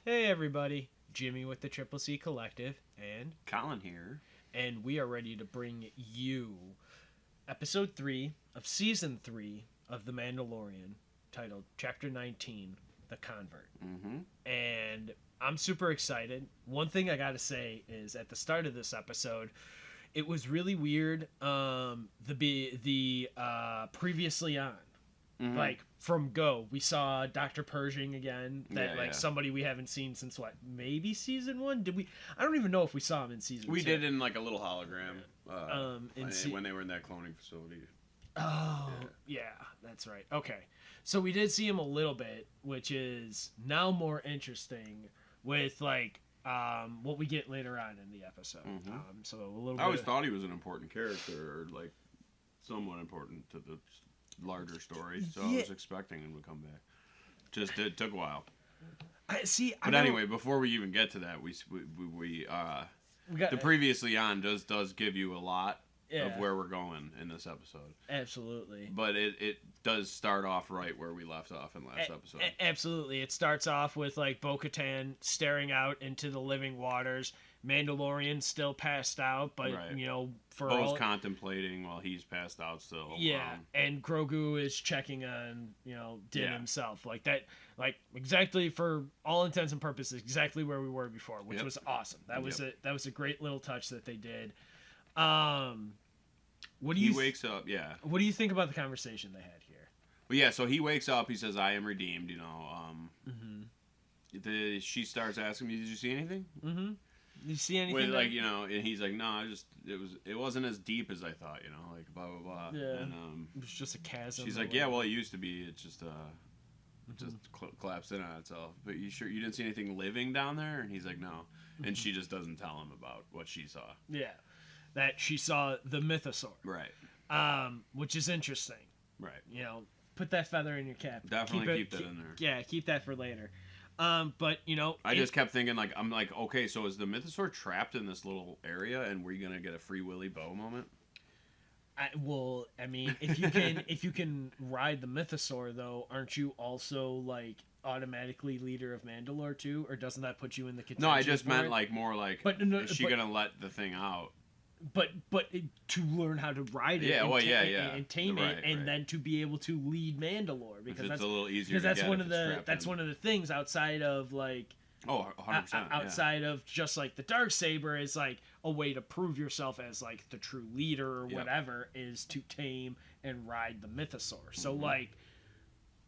Hey everybody, Jimmy with the Triple C Collective, and Collin here. we are ready to bring you episode 3 of season 3 of The Mandalorian, titled Chapter 19, The Convert. And I'm super excited. One thing I gotta say is at the start of this episode, it was really weird. The previously on. Like from Go, we saw Dr. Pershing again. Somebody we haven't seen since what? Maybe season 1? Did we? I don't even know if we saw him in season 2. We did in like a little hologram. When they were in that cloning facility. Oh, yeah, that's right. Okay, so we did see him a little bit, which is now more interesting with what we get later on in the episode. So a little. I always thought he was an important character, or like somewhat important to the larger story, so I was expecting him to come back. Just it took a while. Anyway, before we even get to that, the previously on does give you a lot of where we're going in this episode. Absolutely. But it does start off right where we left off in last episode. Absolutely. It starts off with Bo-Katan staring out into the living waters. Mandalorian still passed out, but Bo's contemplating while he's passed out still. And Grogu is checking on Din himself, like that, exactly for all intents and purposes, exactly where we were before, which was awesome. That was a great little touch that they did. He wakes up. Yeah. What do you think about the conversation they had here? Well, so he wakes up. He says, "I am redeemed." She starts asking me, "Did you see anything?" You see anything? And he's like, "No, it wasn't as deep as I thought, blah blah blah." Yeah. And it was just a chasm. She's like, "Yeah, well, it used to be. It just collapsed in on itself. But you sure you didn't see anything living down there?" And he's like, "No." And she just doesn't tell him about what she saw. Yeah, that she saw the mythosaur. Right. Which is interesting. Right. Put that feather in your cap. Definitely keep that in there. Yeah, keep that for later. But I just kept thinking, okay, so is the mythosaur trapped in this little area, and we're gonna get a Free Willy Bo moment? If you can ride the mythosaur, though, aren't you also automatically leader of Mandalore too, or doesn't that put you in the contention? No, I just meant is she gonna let the thing out? But to learn how to ride it, and tame it, and then to be able to lead Mandalore, because that's a little easier. Because that's one of the things outside of 100%, outside of just the Darksaber is a way to prove yourself as the true leader or whatever, is to tame and ride the mythosaur. So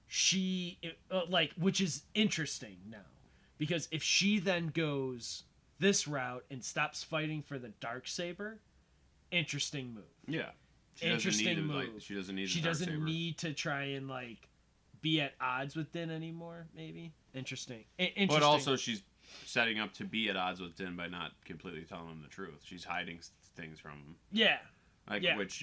she which is interesting now, because if she then goes this route and stops fighting for the Darksaber, interesting move. Yeah. She doesn't need to try and be at odds with Din anymore, maybe. Interesting. But also she's setting up to be at odds with Din by not completely telling him the truth. She's hiding things from him. Yeah. Which,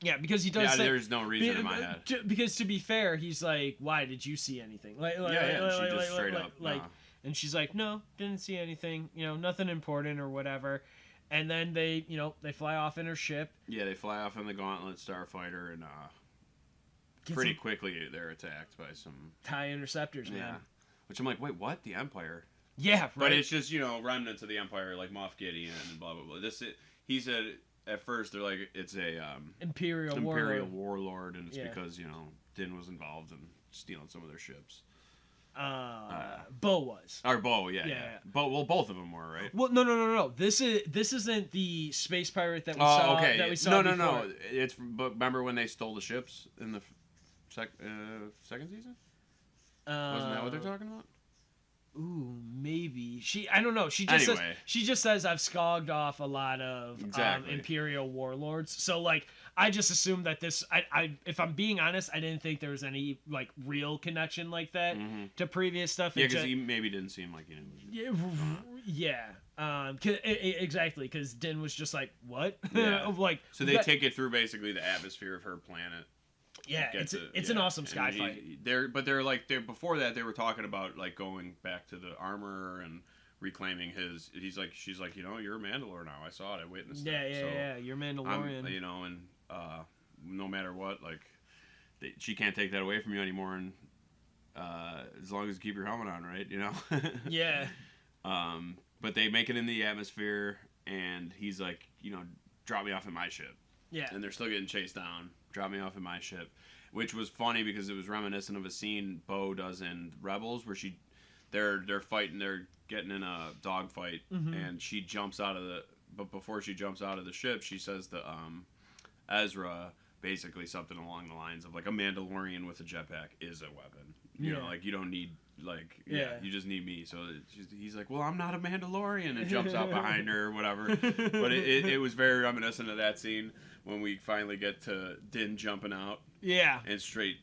Yeah, because he does say, there's no reason in my head. Because to be fair, he's like, "Why did you see anything?" She just straight up and she's like, "No, didn't see anything. Nothing important or whatever." And then they fly off in her ship. Yeah, they fly off in the Gauntlet Starfighter, and pretty quickly they're attacked by some TIE interceptors, man. Yeah, which I'm like, wait, what? The Empire? Yeah, right. But it's just remnants of the Empire, like Moff Gideon and blah blah blah. He said at first they're like it's a Imperial warlord, and it's because Din was involved in stealing some of their ships. Bo was. Or Bo, yeah. Both of them were, right? Well, no. This isn't the space pirate that we saw. Okay. That we saw before. No. But remember when they stole the ships in the second season? Wasn't that what they're talking about? Ooh, maybe. I don't know. She just says I've scogged off a lot of Imperial warlords. So I just assumed that this. I if I'm being honest, I didn't think there was any real connection like that to previous stuff. Yeah, because he maybe didn't seem like he knew. Yeah. Exactly. Because Din was just like, what? Yeah. So they take it through basically the atmosphere of her planet. Yeah, it's an awesome sky fight. They're before that they were talking about going back to the armor and reclaiming his. She's like, you're a Mandalore now. I saw it. I witnessed it. Yeah. You're Mandalorian. And no matter what, she can't take that away from you anymore. And as long as you keep your helmet on, right? You know. Yeah. But they make it in the atmosphere, and he's like, drop me off at my ship. Yeah. And they're still getting chased down. Drop me off at my ship, which was funny because it was reminiscent of a scene Bo does in Rebels where they're fighting, they're getting in a dogfight, and she jumps out of but before she jumps out of the ship, she says to Ezra basically something along the lines of like, a Mandalorian with a jetpack is a weapon. You know, like, you don't need, like, you just need me. So he's like, well, I'm not a Mandalorian, and jumps out behind her or whatever. But it was very reminiscent of that scene when we finally get to Din jumping out. Yeah. And straight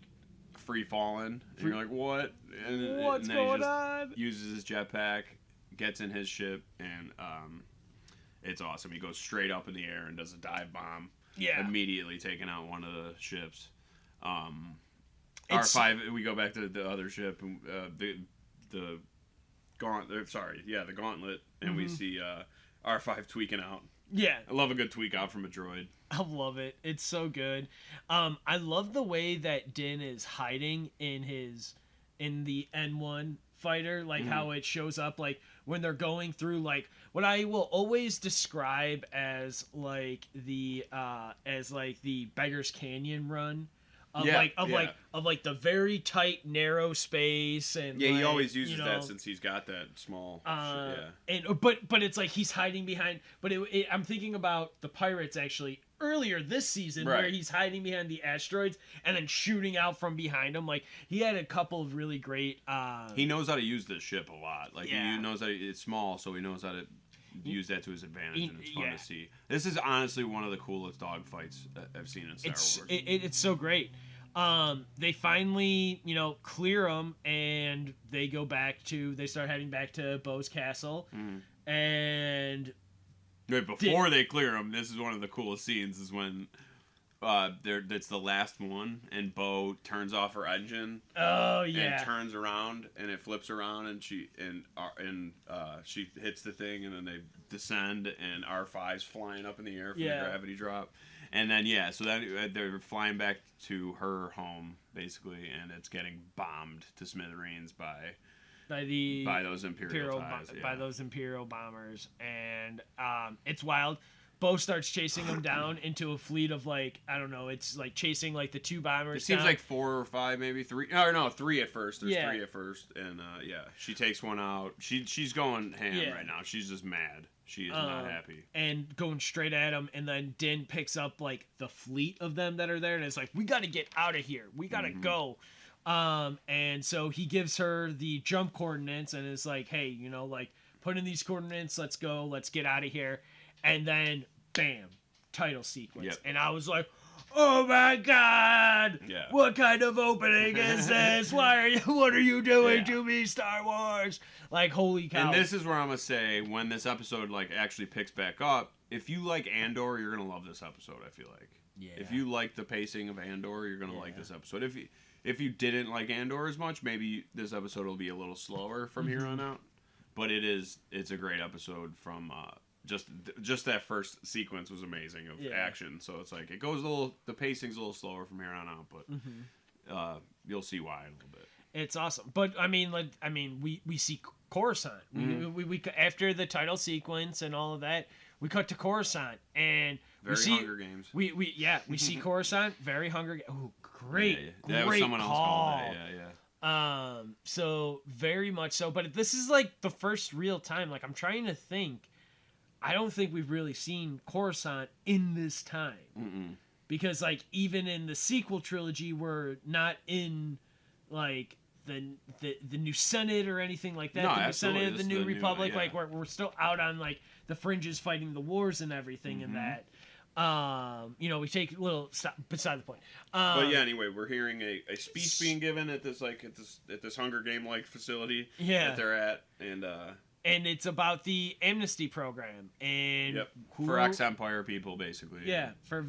free falling. And you're like, what? What's going on? Uses his jetpack, gets in his ship, and it's awesome. He goes straight up in the air and does a dive bomb. Yeah. Immediately taking out one of the ships. R5, we go back to the other ship, the Gauntlet, and we see R5 tweaking out. Yeah. I love a good tweak out from a droid. I love it. It's so good. I love the way that Din is hiding in the N1 fighter, like how it shows up, like when they're going through, like what I will always describe as like the Beggar's Canyon run. Of the very tight, narrow space, and he always uses that since he's got that small. But it's like he's hiding behind. But I'm thinking about the Pirates actually earlier this season, where he's hiding behind the asteroids and then shooting out from behind them. Like, he had a couple of really great. He knows how to use this ship a lot. Like, he knows that it's small, so he knows how to use that to his advantage, and it's fun to see. This is honestly one of the coolest dogfights I've seen in Star Wars. It's so great. They finally, clear them, and they start heading back to Bo's castle, and before they clear them, this is one of the coolest scenes. Is when it's the last one, and Bo turns off her engine. Oh yeah. And turns around, and it flips around, and she hits the thing, and then they descend, and R5's flying up in the air from the gravity drop, and then so then they're flying back to her home basically, and it's getting bombed to smithereens by those Imperial bombers, and it's wild. Bo starts chasing them down into a fleet of, like, I don't know, it's like chasing like the two bombers. It seems like 4 or 5, maybe 3. No, 3 at first. There's 3 at first, and she takes one out. She's going ham right now. She's just mad. She is not happy. And going straight at him, and then Din picks up like the fleet of them that are there, and it's like, we got to get out of here. We got to go. And so he gives her the jump coordinates, and is like, hey, like, put in these coordinates. Let's go. Let's get out of here. And then, bam, title sequence. Yep. And I was like, oh my God! Yeah. What kind of opening is this? What are you doing to me, Star Wars? Like, holy cow. And this is where I'm going to say, when this episode, like, actually picks back up, if you like Andor, you're going to love this episode, I feel like. Yeah. If you like the pacing of Andor, you're going to like this episode. If you didn't like Andor as much, maybe this episode will be a little slower from here on out. But it's a great episode from... Just that first sequence was amazing of action. So it's like, it goes the pacing's a little slower from here on out, but you'll see why in a little bit. It's awesome. But we see Coruscant. We after the title sequence and all of that, we cut to Coruscant, and we see Hunger Games. We see Coruscant, very Hunger Games. Oh, great. That was someone else called that. Yeah. So very much so, but this is like the first real time. Like, I'm trying to think. I don't think we've really seen Coruscant in this time. Because, like, even in the sequel trilogy, we're not in, like, the new Senate or anything like that. No, the absolutely. Senate of the New Republic. Like, we're still out on, like, the fringes fighting the wars and everything and that. We take a little stop beside the point. But yeah, anyway, we're hearing a speech being given at this Hunger Game like facility that they're at, and it's about the amnesty program, and for ex-Empire people, basically. Yeah, for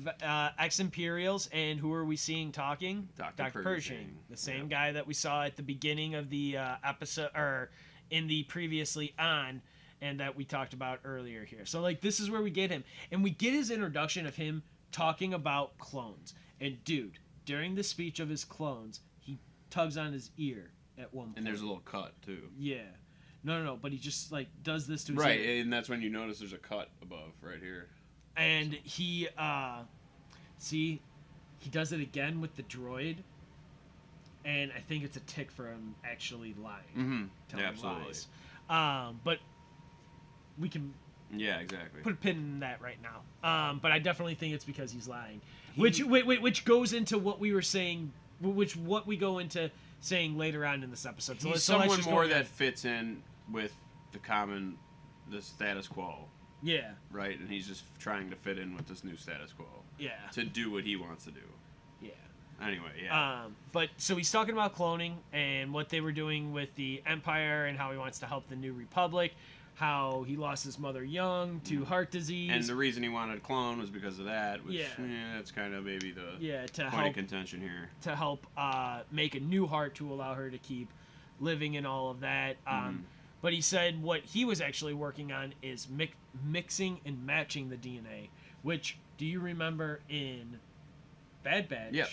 ex-Imperials, and who are we seeing talking? Dr. Pershing, the same guy that we saw at the beginning of the episode, or in the previously on, and that we talked about earlier here. So, like, this is where we get him, and we get his introduction of him talking about clones. And dude, during the speech of his clones, he tugs on his ear, at one point. And there's a little cut too. Yeah. No, but he just like does this to his right, ear. and that's when you notice there's a cut above right here. And he he does it again with the droid, and I think it's a tick for him actually lying. Mm-hmm. Telling absolutely. Lies. But we can exactly put a pin in that right now. But I definitely think it's because he's lying. Which goes into what we were saying, what we go into saying later on in this episode. So he's someone more that fits in with the status quo. Yeah. Right, and he's just trying to fit in with this new status quo. Yeah. To do what he wants to do. Yeah. Anyway, yeah. But so he's talking about cloning and what they were doing with the Empire and how he wants to help the New Republic. How he lost his mother young to heart disease. And the reason he wanted to clone was because of that. Which, that's kind of maybe the point of contention here. To help make a new heart to allow her to keep living and all of that. But he said what he was actually working on is mixing and matching the DNA. Which, do you remember in Bad Batch? Yep.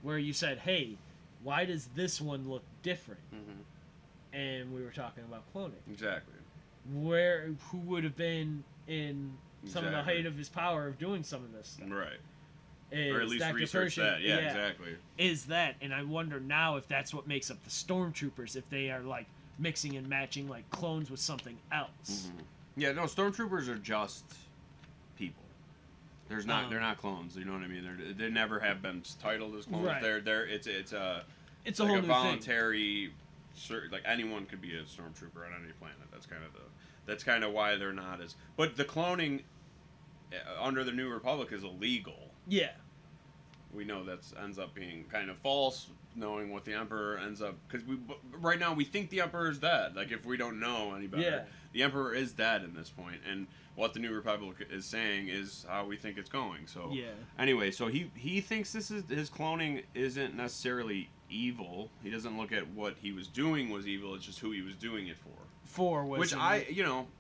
Where you said, hey, why does this one look different? And we were talking about cloning. Exactly. Who would have been in some of the height of his power of doing some of this stuff. Right. Or at least research that. Yeah, exactly. Is that, and I wonder now if that's what makes up the Stormtroopers, if they are like mixing and matching like clones with something else. Yeah, no, Stormtroopers are just people. They're not clones, you know what I mean? They never have been titled as clones. Right. It's a whole new voluntary like anyone could be a Stormtrooper on any planet. That's kind of why they're not as. But the cloning under the New Republic is illegal. Yeah. We know that ends up being kind of false, knowing what the Emperor ends up. Because right now we think the Emperor is dead. Like if we don't know any better, the Emperor is dead in this point, and what the New Republic is saying is how we think it's going. So anyway, so he thinks his cloning isn't necessarily evil. He doesn't look at what he was doing was evil. It's just who he was doing it for. Which I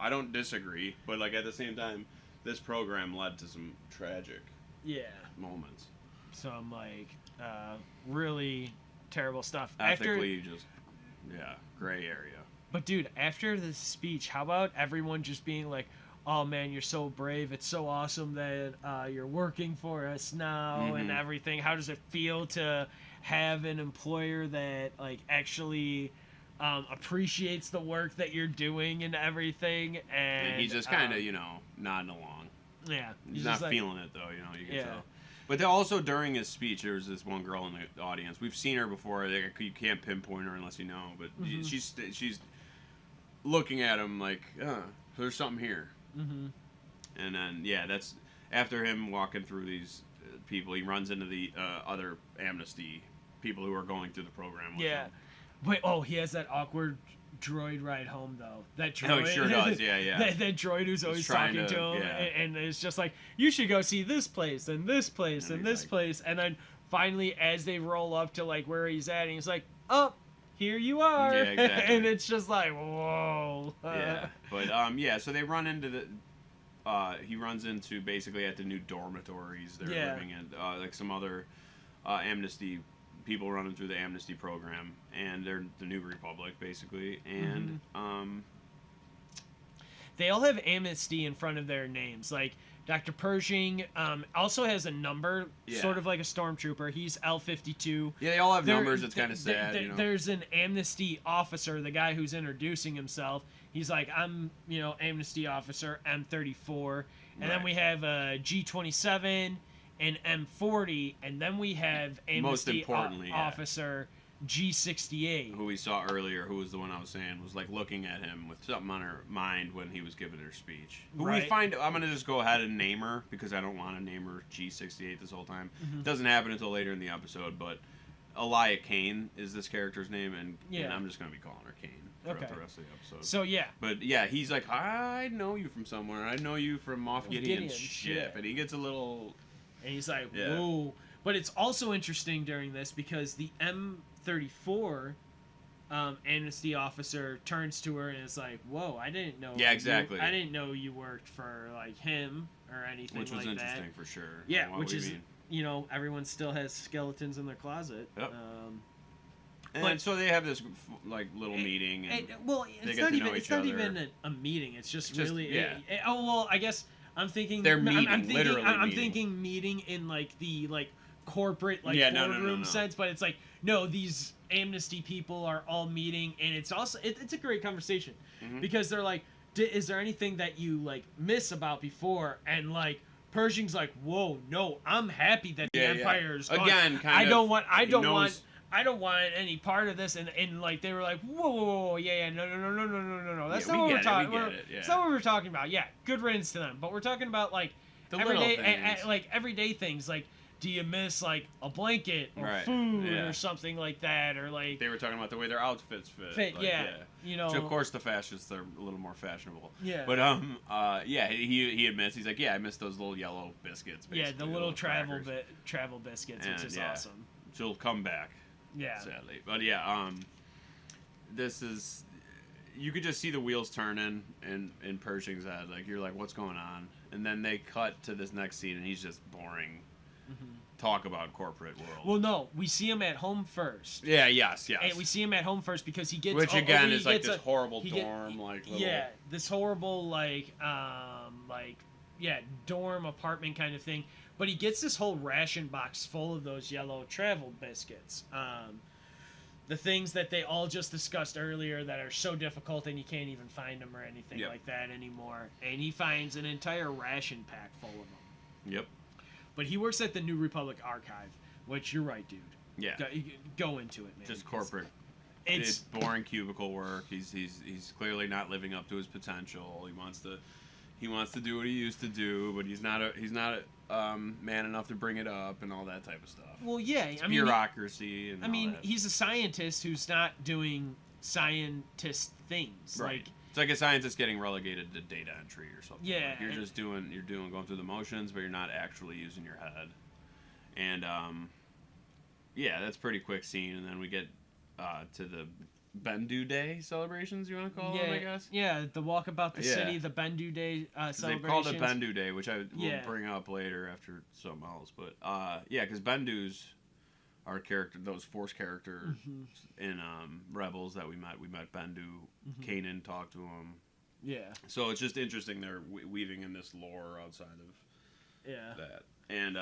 don't disagree, but like at the same time, this program led to some tragic moments. Some like really terrible stuff. Ethically, gray area. But dude, after this speech, how about everyone just being like, "Oh man, you're so brave. It's so awesome that you're working for us now and everything. How does it feel to have an employer that like actually appreciates the work that you're doing and everything?" And he's just kind of nodding along. Yeah, he's not feeling it though. You can tell. But also during his speech, there was this one girl in the audience. We've seen her before. You can't pinpoint her unless you know. But she's looking at him like, there's something here. And then that's after him walking through these people. He runs into the other amnesty people who are going through the program with him. Wait, he has that awkward droid ride home though. That droid. Oh, he sure does. Yeah. that droid who's always talking to him, and it's just like, you should go see this place and this place and this place, and then finally, as they roll up to like where he's at, and he's like, "Oh, here you are." Yeah, exactly. And it's just like, whoa. But so they run into the. He runs into basically at the new dormitories they're living in, like some other amnesty. People running through the amnesty program, and they're the New Republic basically, and they all have amnesty in front of their names. Like Dr. Pershing also has a number, sort of like a stormtrooper. He's L52. Yeah, they all have numbers. It's kind of sad. There's an amnesty officer, the guy who's introducing himself. He's like, I'm amnesty officer M34, and then we have a G27. And M40, and then we have amnesty officer G68, who we saw earlier, who was the one I was saying was like looking at him with something on her mind when he was giving her speech. Right. I'm gonna just go ahead and name her because I don't want to name her G68 this whole time. It doesn't happen until later in the episode, but Elia Kane is this character's name, and I'm just gonna be calling her Kane throughout the rest of the episode. So but he's like, I know you from somewhere. I know you from Moff Gideon's ship, and he gets a little. And he's like, whoa. But it's also interesting during this because the M34 amnesty officer turns to her and is like, whoa, I didn't know. Yeah, exactly. I didn't know you worked for like him or anything like that. Which was interesting for sure. Yeah, which is, everyone still has skeletons in their closet. Yep. And so they have this like little meeting, and it's not even a meeting. It's just really I guess I'm thinking they're meeting. I'm thinking meeting in like the corporate boardroom sense, but it's like no, these amnesty people are all meeting, and it's also it's a great conversation because they're like, is there anything that you like miss about before? And like Pershing's like, whoa, no, I'm happy that the Empire is gone. Again, I don't want any part of this, and like they were like, whoa, no, that's not what we're talking about. That's not what we're talking about. Yeah, good riddance to them. But we're talking about like everyday things. Like, do you miss like a blanket or food or something like that, or like they were talking about the way their outfits fit. You know. So of course the fascists are a little more fashionable. Yeah. But he admits, he's like, I miss those little yellow biscuits. Basically, the little travel biscuits, which is awesome. She'll come back. Yeah. Sadly, but this is, you could just see the wheels turning in Pershing's head. Like, you're like, what's going on? And then they cut to this next scene, and he's just boring. Talk about corporate world. Well, no, we see him at home first. Yeah, yes. And we see him at home first because he gets, which again is like this horrible dorm, this horrible dorm apartment kind of thing. But he gets this whole ration box full of those yellow travel biscuits. The things that they all just discussed earlier that are so difficult and you can't even find them or anything like that anymore. And he finds an entire ration pack full of them. Yep. But he works at the New Republic Archive, which you're right, dude. Yeah. Go into it, man. Just corporate. It's boring cubicle work. He's clearly not living up to his potential. He wants to do what he used to do, but he's not man enough to bring it up and all that type of stuff. Well, yeah, bureaucracy and all that. He's a scientist who's not doing scientist things. Right. It's like a scientist getting relegated to data entry or something. Yeah. Like you're going through the motions, but you're not actually using your head. And that's a pretty quick scene, and then we get to the Bendu Day celebrations, you want to call them, I guess? Yeah, the walkabout the city, the Bendu Day celebrations. They've called it Bendu Day, which I will bring up later after something else. But, because Bendus are those Force characters in Rebels that we met Bendu. Kanan talked to him. Yeah. So it's just interesting they're weaving in this lore outside of that. And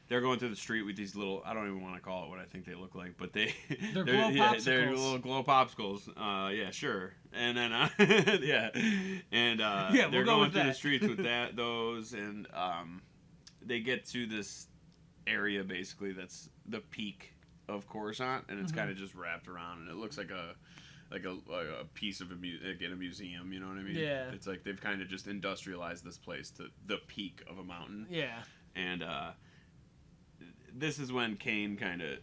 they're going through the street with these little, I don't even want to call it what I think they look like, but they're glow popsicles. They're little glow popsicles. Yeah, sure. And then, they're going through the streets with those, and they get to this area basically that's the peak of Coruscant, and it's kind of just wrapped around, and it looks like a piece of in a museum, you know what I mean? Yeah. It's like they've kind of just industrialized this place to the peak of a mountain. Yeah. And this is when Kane kind of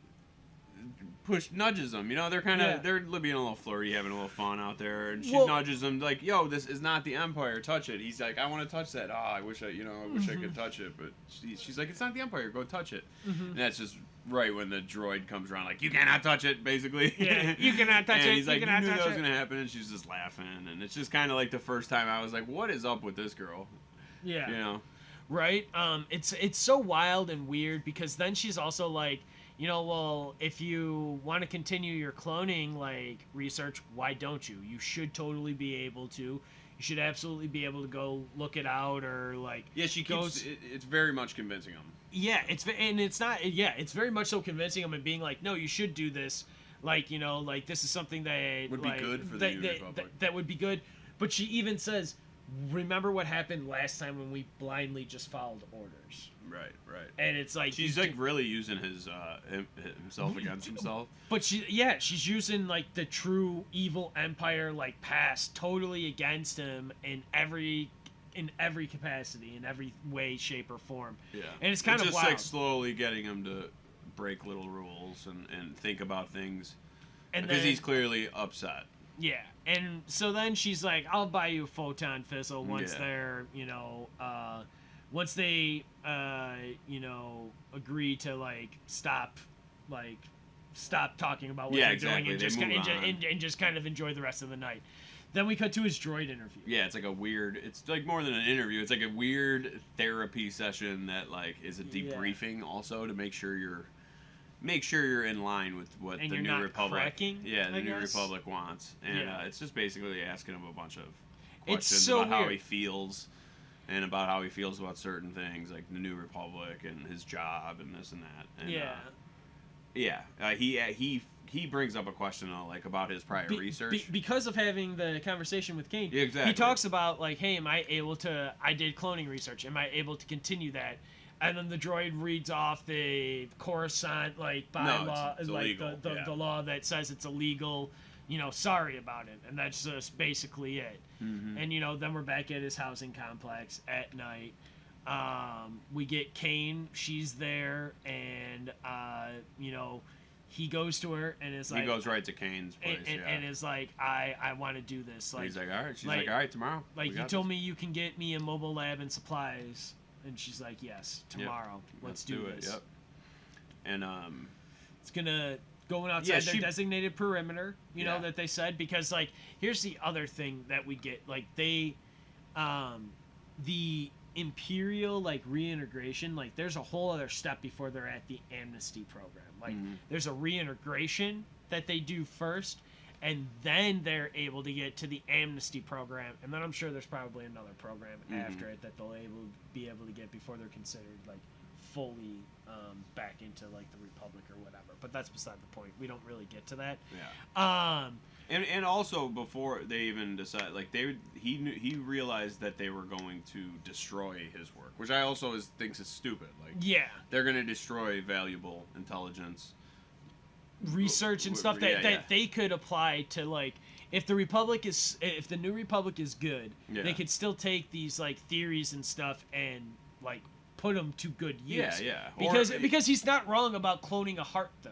nudges them. You know, they're they're being a little flirty, having a little fun out there, and she nudges them like, "Yo, this is not the Empire. Touch it." He's like, "I want to touch that. I wish I could touch it." But she's like, "It's not the Empire. Go touch it." And that's just right when the droid comes around, like, "You cannot touch it," basically. Yeah, you cannot touch it. He's like, "You knew that was gonna happen," and she's just laughing, and it's just kind of like the first time I was like, "What is up with this girl?" Yeah. You know. Right? It's so wild and weird because then she's also like, well, if you want to continue your cloning research, why don't you? You should totally be able to. You should absolutely be able to go look it out or she keeps. It's very much convincing him. Yeah, it's very much so convincing him and being like, no, you should do this. This is something that would be good for the New Republic. That would be good. But she even says, remember what happened last time when we blindly just followed orders. Right. And it's like she's really using himself against himself. But she's using the true evil Empire past totally against him in every capacity, in every way, shape, or form. Yeah. And it's kind of just wild. Slowly getting him to break little rules and think about things. Because he's clearly upset. Yeah, and so then she's like, "I'll buy you a photon fizzle once they're, once they, agree to stop talking about what they're doing and just kind of enjoy the rest of the night." Then we cut to his droid interview. Yeah, it's it's more than an interview. It's like a weird therapy session that is a debriefing also to make sure make sure you're in line with what and the you're New not Republic, cracking, the I New guess. Republic wants, and it's just basically asking him a bunch of It's questions so about how weird. he feels, and about how he feels about certain things like the New Republic and his job and this and that. And, he brings up a question like about his prior research because of having the conversation with Kane. Yeah, exactly. He talks about like, hey, am I able to? I did cloning research. Am I able to continue that? And then the droid reads off the Coruscant like bylaw, it's like illegal. the law that says it's illegal. Sorry about it, and that's just basically it. Mm-hmm. And then we're back at his housing complex at night. We get Kane. She's there, and he goes to her and is like, he goes right to Kane's place, and is like, I want to do this. Like, he's like, all right. She's like, all right, tomorrow. Like, you told me you can get me a mobile lab and supplies, and she's like, yes, tomorrow. Yep. Let's do this. Yep. And it's gonna going outside their designated perimeter. That they said, because like here's the other thing that we get, like they, the Imperial like reintegration, like there's a whole other step before they're at the amnesty program. Like there's a reintegration that they do first, and then they're able to get to the amnesty program, and then I'm sure there's probably another program after it that they'll be able to get before they're considered like fully back into like the Republic or whatever. But that's beside the point. We don't really get to that. Yeah. And also before they even decide, like he realized that they were going to destroy his work, which I also thinks is stupid. Like they're going to destroy valuable intelligence, research and stuff that they could apply to, like, if the New Republic is good, they could still take these like theories and stuff and like put them to good use. Because he's not wrong about cloning a heart though.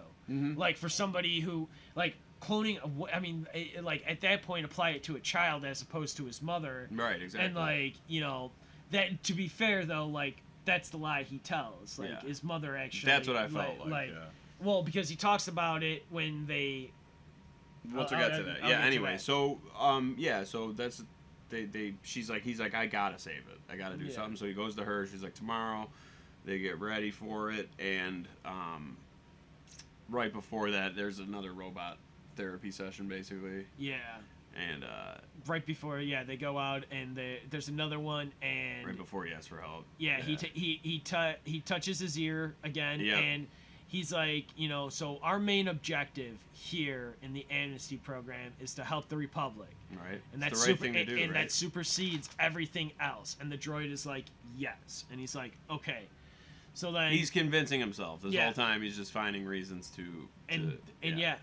Like for somebody who like cloning, I mean, like at that point apply it to a child as opposed to his mother. Right, exactly. And like that, to be fair though, like that's the lie he tells. Like his mother actually. That's what I felt like. Well, because he talks about it when they. We'll get to that. Anyway, so so that's he's like, I gotta save it. I gotta do something. So he goes to her. She's like, tomorrow. They get ready for it, and right before that, there's another robot therapy session, basically. Yeah. And right before, they go out, and there's another one, and right before he asks for help. Yeah, he touches his ear again, and he's like, so our main objective here in the amnesty program is to help the Republic. Right. And that's the right thing to do, and that supersedes everything else. And the droid is like, yes. And he's like, okay. So then he's convincing himself this whole time. He's just finding reasons to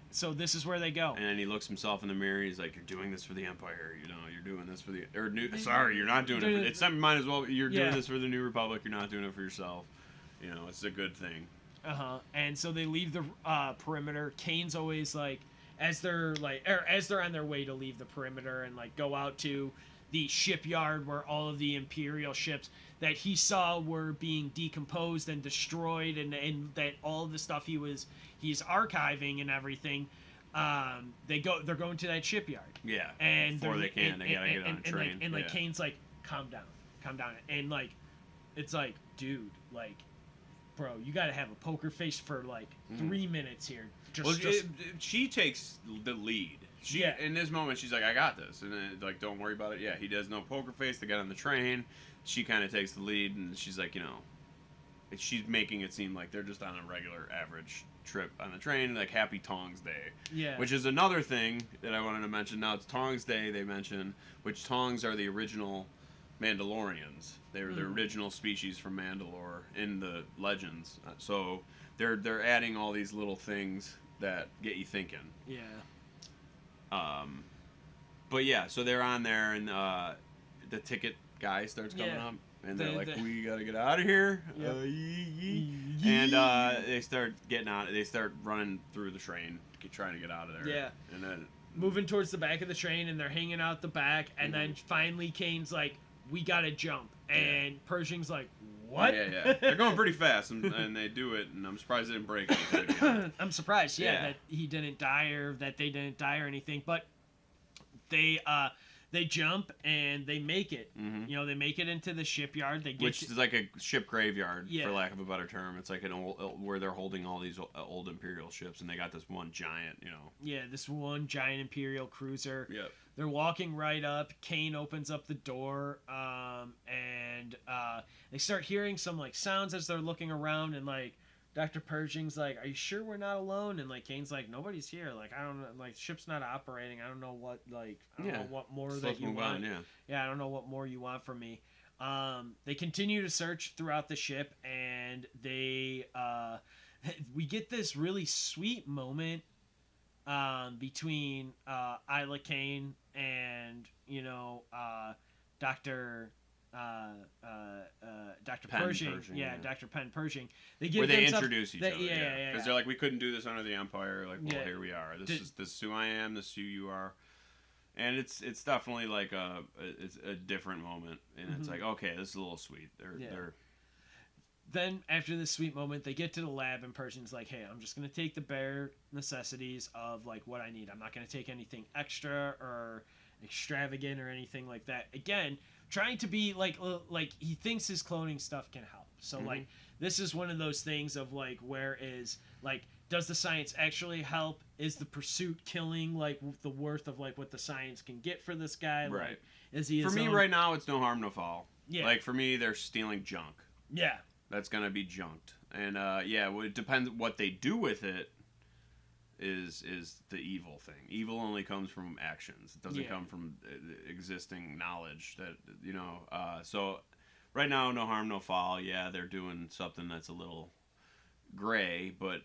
so this is where they go. And then he looks himself in the mirror. He's like, "You're doing this for the Empire. You're doing this for the sorry, you're not doing it. It's might as well. You're doing this for the New Republic. You're not doing it for yourself. It's a good thing." And so they leave the perimeter. Kane's always like, as they're on their way to leave the perimeter and like go out to the shipyard where all of the Imperial ships that he saw were being decomposed and destroyed, and that all of the stuff he's archiving and everything. They're going to that shipyard. Yeah. And before they gotta get on a train. And Kane's like, calm down, and like, it's like, dude, like, bro, you gotta have a poker face for like 3 minutes here. She takes the lead. In this moment, she's like, I got this. And then, like, don't worry about it. Yeah, he does no poker face. They get on the train. She kind of takes the lead, and she's like, she's making it seem like they're just on a regular, average trip on the train, like Happy Tongs Day. Yeah. Which is another thing that I wanted to mention. Now, it's Tongs Day, they mention, which Tongs are the original Mandalorians. They were the original species from Mandalore in the Legends. So they're adding all these little things that get you thinking. Yeah. But yeah, so they're on there, and the ticket guy starts coming up, and they're like, "We gotta get out of here!" Yep. And they start getting out. They start running through the train, trying to get out of there. Yeah. And then moving towards the back of the train, and they're hanging out the back, and then finally Kane's like, "We gotta jump," and Pershing's like, "What?" Yeah. They're going pretty fast, and they do it, and I'm surprised they didn't break anything. I'm surprised, that he didn't die or that they didn't die or anything, but they They jump and they make it. Mm-hmm. You know, they make it into the shipyard. Which is like a ship graveyard, for lack of a better term. It's like an old, where they're holding all these old Imperial ships, and they got this one giant, you know. Yeah, this one giant Imperial cruiser. Yep. They're walking right up. Kane opens up the door, and they start hearing some like sounds as they're looking around, and like Dr. Pershing's like, "Are you sure we're not alone?" And like Kane's like, "Nobody's here. Like I don't know. Like ship's not operating. I don't know what like I don't know what more that you want. I don't know what more you want from me." They continue to search throughout the ship, and they we get this really sweet moment between Isla Kane and Dr. Pershing. Yeah, Dr. Penn Pershing. They introduce each other. Yeah. Because they're like, we couldn't do this under the Empire. Like, well, here we are. This is who I am. This is who you are. And it's definitely like it's a different moment, and it's like, okay, this is a little sweet. They're. Then after this sweet moment, they get to the lab, and Pershing's like, "Hey, I'm just gonna take the bare necessities of like what I need. I'm not gonna take anything extra or extravagant or anything like that." Again, trying to be like he thinks his cloning stuff can help. So like this is one of those things of like, where is like, does the science actually help? Is the pursuit killing like the worth of like what the science can get for this guy? Right. Like, is he? For me, right now, it's no harm, no foul. Yeah. Like for me, they're stealing junk. Yeah. That's gonna be junked, and well, it depends what they do with it. Is the evil thing? Evil only comes from actions. It doesn't come from existing knowledge. That So right now, no harm, no foul. Yeah, they're doing something that's a little gray, but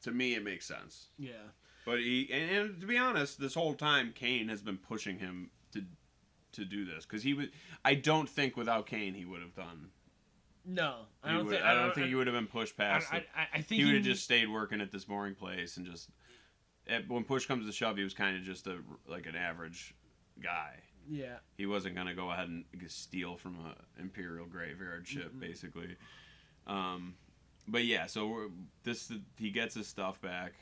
to me it makes sense. Yeah. But and to be honest, this whole time Kane has been pushing him to do this, because I don't think without Kane he would have done. No, I don't think he would have been pushed past it. I think he would have just stayed working at this boring place, and just when push comes to shove, he was kind of just an average guy. Yeah, he wasn't gonna go ahead and steal from a Imperial graveyard ship, basically. But yeah, so he gets his stuff back,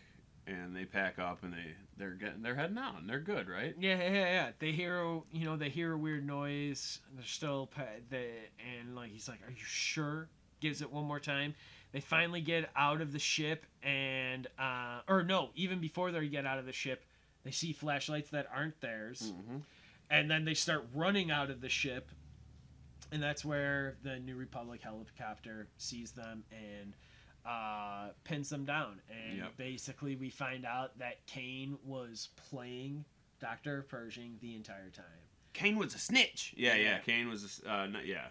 and they pack up, and they're heading out, and they're good, right? Yeah. They hear a weird noise. And they're still and like he's like, "Are you sure?" Gives it one more time. They finally get out of the ship, and even before they get out of the ship, they see flashlights that aren't theirs, and then they start running out of the ship, and that's where the New Republic helicopter sees them and pins them down, and basically we find out that Kane was playing Dr. Pershing the entire time. Kane was a snitch. Yeah. Kane was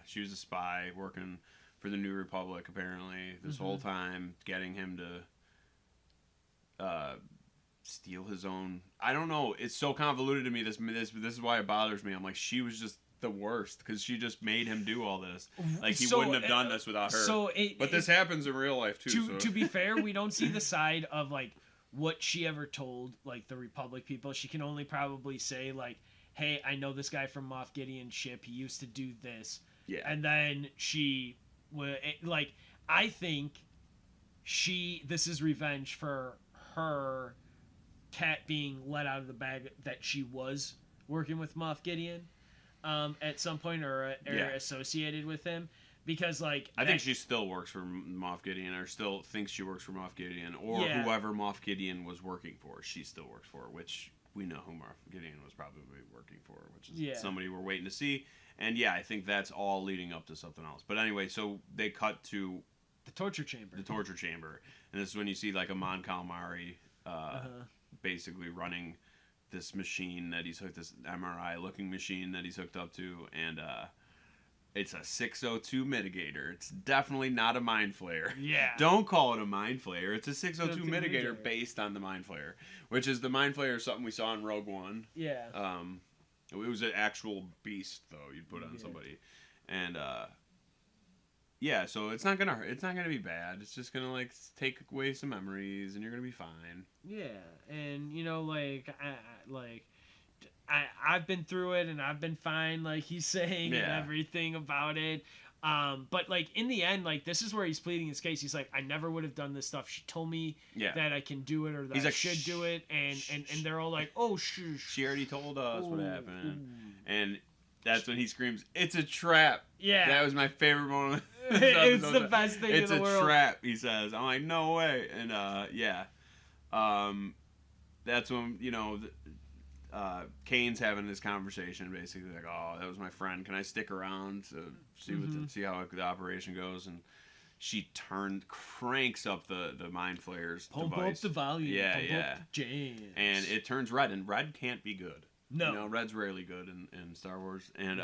she was a spy working for the New Republic apparently this whole time, getting him to steal his own. I don't know. It's so convoluted to me. This is why it bothers me. I'm like, she was just the worst, because she just made him do all this. Like he wouldn't have done this without her. But this happens in real life too. To be fair, we don't see the side of like what she ever told like the Republic people. She can only probably say like, "Hey, I know this guy from Moff Gideon's ship. He used to do this." Yeah. And then she like, I think this is revenge for her cat being let out of the bag that she was working with Moff Gideon. At some point, or associated with him, because like I think she still works for Moff Gideon, or still thinks she works for Moff Gideon, or whoever Moff Gideon was working for, she still works for, which we know who Moff Gideon was probably working for, which is somebody we're waiting to see. And I think that's all leading up to something else. But anyway, so they cut to the torture chamber. And this is when you see like a Mon Calamari basically running this machine that he's hooked, this MRI looking machine that he's hooked up to, and it's a 602 mitigator. It's definitely not a mind flayer. Yeah. Don't call it a mind flayer. It's a 602 mitigator based on the mind flayer, which is the mind flayer, something we saw in Rogue One. Yeah. It was an actual beast though you'd put on somebody, and so it's not gonna be bad. It's just gonna like take away some memories, and you're gonna be fine. Yeah, and I've been through it, and I've been fine. Like he's saying, and everything about it. But like in the end, like this is where he's pleading his case. He's like, I never would have done this stuff. She told me that I can do it or that I should do it, and they're all like, oh, she already told us what happened, and that's when he screams, "It's a trap!" Yeah, that was my favorite moment. It's the best thing in the world. It's a trap, he says. I'm like, no way, and that's when Kane's having this conversation, basically like, "Oh, that was my friend. Can I stick around to see how the operation goes?" And she cranks up the mind flares Pump device. Up the volume. Yeah, Pump up the jams. And it turns red, and red can't be good. No, red's rarely good in Star Wars, and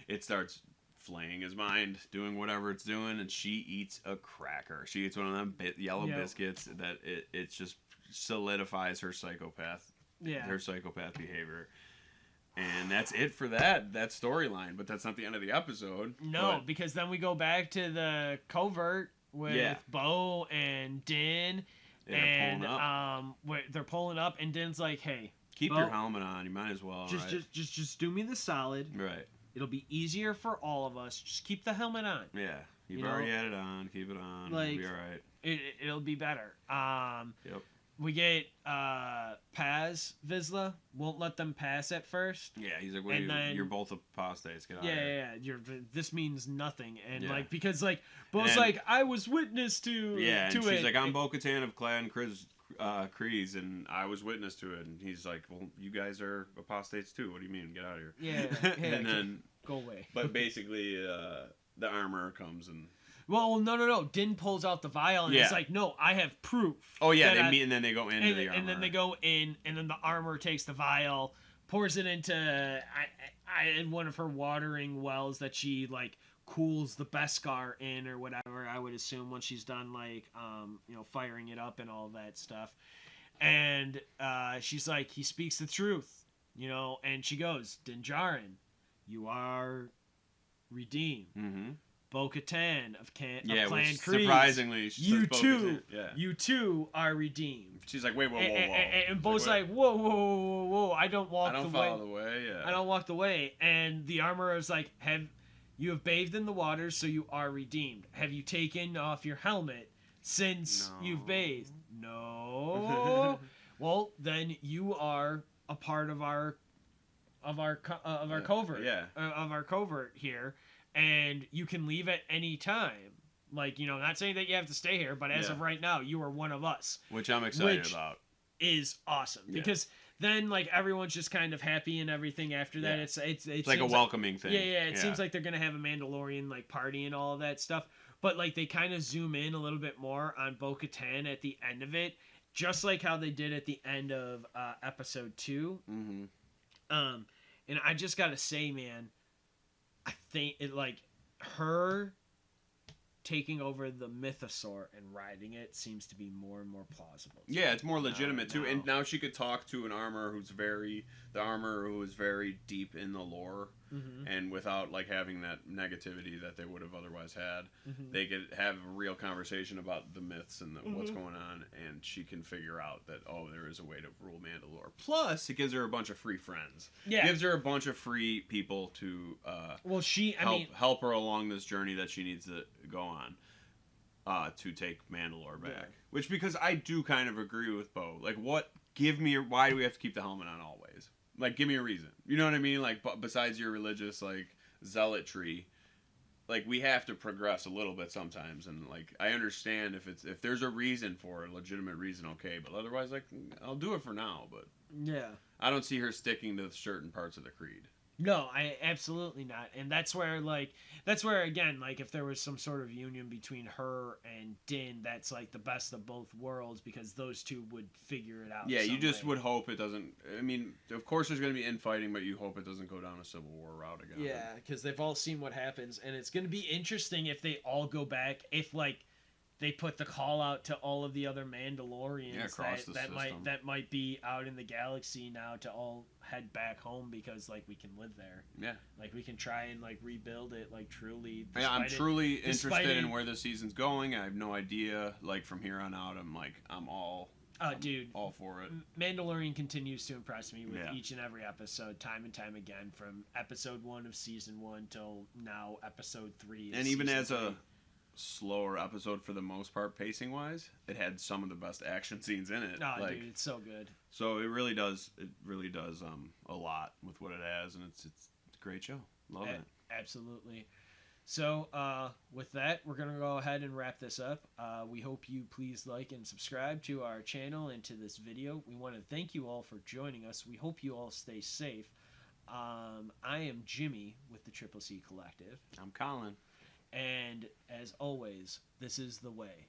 it starts flaying his mind, doing whatever it's doing, and she eats a cracker. She eats one of them yellow biscuits that it just solidifies her psychopath behavior. And that's it for that storyline, but that's not the end of the episode. No, because then we go back to the covert with Bo and Din, and they're pulling up, and Din's like, "Hey, keep Bo, your helmet on. You might as well. Just do me the solid. Right. It'll be easier for all of us. Just keep the helmet on. Yeah, you've already had it on. Keep it on. Like, it'll be all right. It'll be better. Yep. We get Paz Vizsla won't let them pass at first. Yeah, he's like, you're both apostates. Get out of here. Yeah. This means nothing, and like because like Bo's like, I was witness to and she's it. Like, I'm Bo-Katan of Clan Kryze, and I was witness to it, and he's like, well, you guys are apostates too. What do you mean? Get out of here. Yeah. And then go away. But basically, the armor comes and. Well, no. Din pulls out the vial and it's like, no, I have proof. Oh yeah, they meet and then they go into the armor. And then they go in, and then the armor takes the vial, pours it into in one of her watering wells that she like cools the Beskar in or whatever. I would assume when she's done like firing it up and all that stuff. And she's like, he speaks the truth, and she goes, Din Djarin, you are redeemed. Mm-hmm. Bo-Katan of Clan Kryze. Surprisingly, you too are redeemed. She's like, wait, whoa. And Bo's like, whoa, I don't follow the way. Yeah. I don't walk the way. And the armorer is like, you have bathed in the waters, so you are redeemed. Have you taken off your helmet since you've bathed? No. Well, then you are a part of our covert. Yeah. Of our covert here. And you can leave at any time. Like, not saying that you have to stay here, but as of right now, you are one of us. Which I'm excited about. Is awesome. Yeah. Because then, like, everyone's just kind of happy and everything after that. Yeah. It's like a welcoming thing. Yeah, it seems like they're going to have a Mandalorian, like, party and all of that stuff. But, like, they kind of zoom in a little bit more on Bo-Katan at the end of it. Just like how they did at the end of episode 2. Mm-hmm. And I just got to say, man, I think it like her taking over the mythosaur and riding it seems to be more and more plausible. Yeah, it's more legitimate too. And now she could talk to an armorer who is very deep in the lore, and without like having that negativity that they would have otherwise had, they could have a real conversation about the myths and what's going on, and she can figure out that there is a way to rule Mandalore. Plus, it gives her a bunch of free friends. Yeah, it gives her a bunch of free people to help her along this journey that she needs to go on to take Mandalore back. Yeah. Which, because I do kind of agree with Bo. Like, why do we have to keep the helmet on always? Like, give me a reason. You know what I mean? Like, besides your religious, like, zealotry, like, we have to progress a little bit sometimes. And, like, I understand if there's a reason for it, a legitimate reason, okay. But otherwise, like, I'll do it for now. But yeah, I don't see her sticking to certain parts of the creed. No, I absolutely not. And that's where again, like, if there was some sort of union between her and Din, that's like the best of both worlds, because those two would figure it out. Yeah, you just would hope it doesn't. I mean, of course there's going to be infighting, but you hope it doesn't go down a civil war route again. Yeah, because they've all seen what happens, and it's going to be interesting if they all go back, if like they put the call out to all of the other Mandalorians that might be out in the galaxy now to all head back home, because like we can live there. Yeah. Like we can try and like rebuild it like truly. Yeah, I'm truly interested in where the season's going. I have no idea. Like from here on out, I'm all Dude, all for it. Mandalorian continues to impress me with each and every episode, time and time again, from episode 1 of season 1 till now episode 3. And even as a slower episode for the most part, pacing wise, it had some of the best action scenes in it. Oh, dude, it's so good. So it really does a lot with what it has, and it's a great show. Love it. Absolutely. So, with that, we're going to go ahead and wrap this up. We hope you please like and subscribe to our channel and to this video. We want to thank you all for joining us. We hope you all stay safe. I am Jimmy with the Triple C Collective. I'm Collin. And, as always, this is the way.